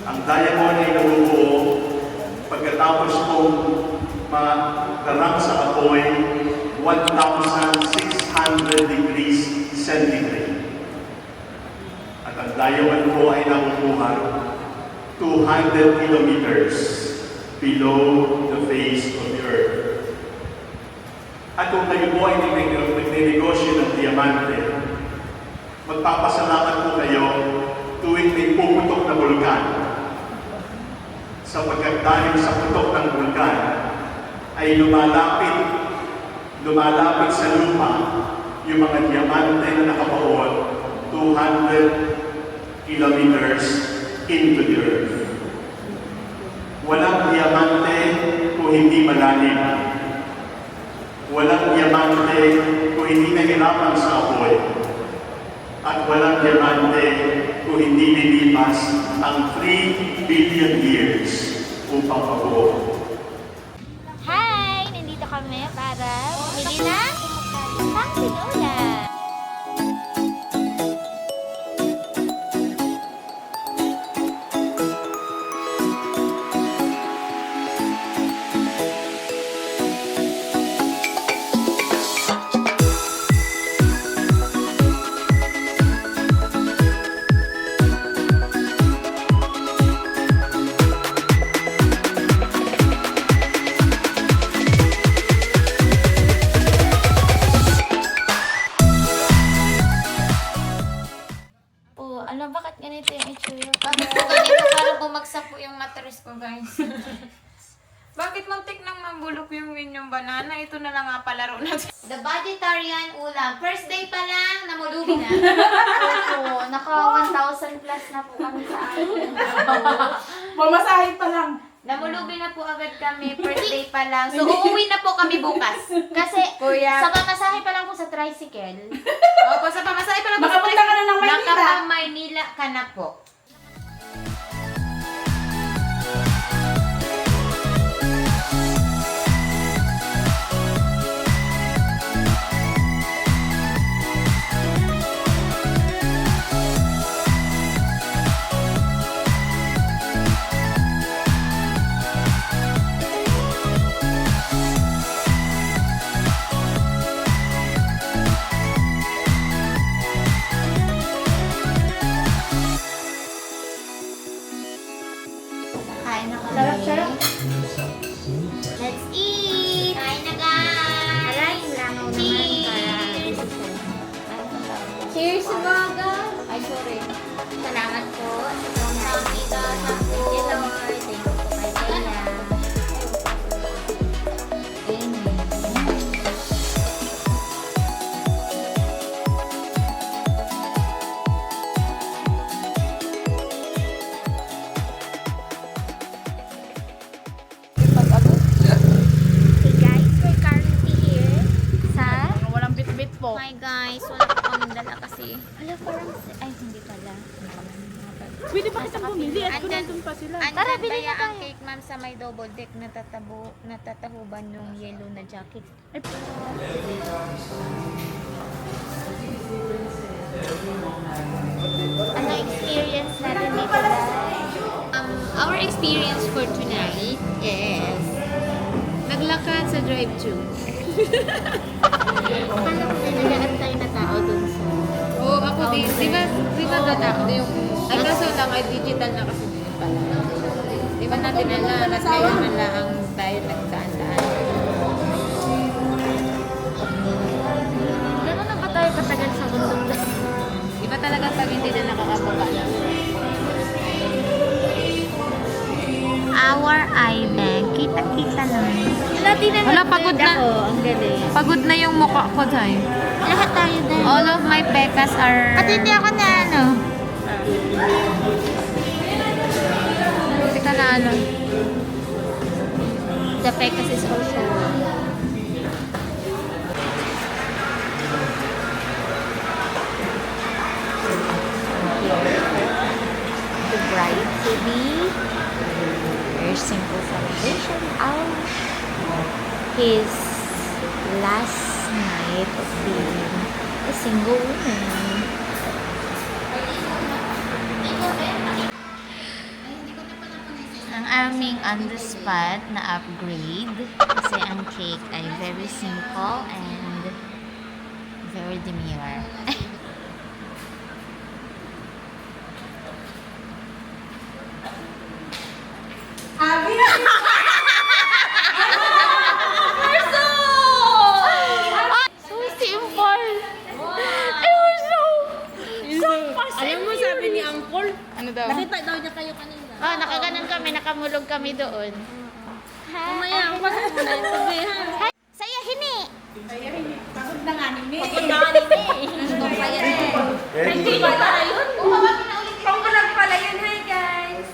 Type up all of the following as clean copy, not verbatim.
Ang diamond ay nabubuo pagkatapos mong makarang sa apoy 1,600 degrees centigrade. At ang diamond po ay nabubuhan 200 kilometers below the face of the earth. At kung kayo po ay nagninegosyo ng diamante, magpapasalamat po kayo tuwing may pumutok na bulkan. Sapagkat dahil sa putok ng bulkan ay lumalapit sa lupa yung mga diamante na nakabaon 200 kilometers into the earth. Walang diamante kung hindi malalim. Walang diamante kung hindi nahirapan sa apoy. At walang diamante kung hindi nilipas ang 3 billion years upang mabuo. Hi! Nandito kami para bumili ng pang-tinola. Ano, bakit ganito yung itsura? Bakit po ganito? Parang bumagsak po yung mattress ko, guys. Bakit muntik nang mabulok yung inyong banana? Ito na lang nga palaro natin. The Vegetarian ulam. First day pa lang, namulubi na. Opo, naka 1,000 plus na po kami sa akin. Mamasahin pa lang. Namulubi na po agad kami. First day pa lang. So, uuwi na po kami bukas. Kasi Kuya. sa pamasahe pa lang po sa tricycle. Opo, sa pamasahe pa lang po sa Makapunta ka na ng Maynila. Nakapa-Maynila ka na po. Kain na kami. Sarap. Let's eat! Kain na guys! Aray, langaw naman Cheers! para Cheers, Baga! Ay, sorry. Salamat po. Kamsahamnida sa po. Thank you, Lord. Thank you po kay Kaya. Amen. Hey guys, we're currently here sa... Walang bit-bit po. Hi guys, wala po kami dala kasi. Hala, parang... Ay, hindi pala. Pwede pa kitang bumili at kung Andyan- nandun pa sila. Andyan Tara, bili kaya na ang tayo. cake ma'am sa may double deck natatahuban yung yellow na jacket. Ay, Ano experience natin dito guys? Our experience for tonight is naglakad sa drive-thru. Akala ko na nag-aantay na tao dun sa... Oo, ako din. Di ba gatak yung... Ay, kaso lang ay digital na kasi din pala. Di ba natin na at ngayon man lang tayo nagdaan-daan. Gano'n na ba tayo katagal sa bundok na? Iba talaga pag hindi na nakakababa lang. Our eye bag. Kita-kita naman. Wala, pagod na. Ang galing. Pagod na yung mukha ko, Day. Lahat tayo dahil. All of my pekas are... At hindi ako na ano. Hindi ka na ano. The Pecas is also... The bride to be. Very simple celebration of his last night of being a single woman. ang aming on-the-spot na upgrade. Kasi ang cake ay very simple and very demure. So simple! It was so Alam mo, sabi ni Angkol, Ano daw? nakita daw niya kayo kanina. Oh, nakaganon kami, nakamulog kami doon. Mamaya, pasok mo na yung tabi, ha? Saya hini! Pagod na nga ni May. Pagod na nga ni May. Gusto pa yan eh. Hindi ba pala yun? Umawagin na ulit. Pangkulag pala yun. Hi, guys!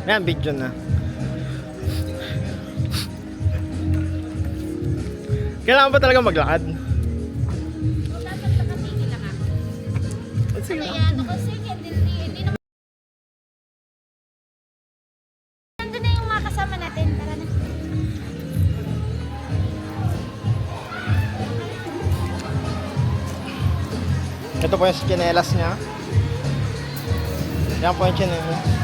Yan, video na. Kailangan ba talaga maglakad? Sige na. Ayan, ako sige, hindi naman. Nandun na yung mga kasama natin. Tara na. Ito po yung chinelas niya. Yan po yung chinelas.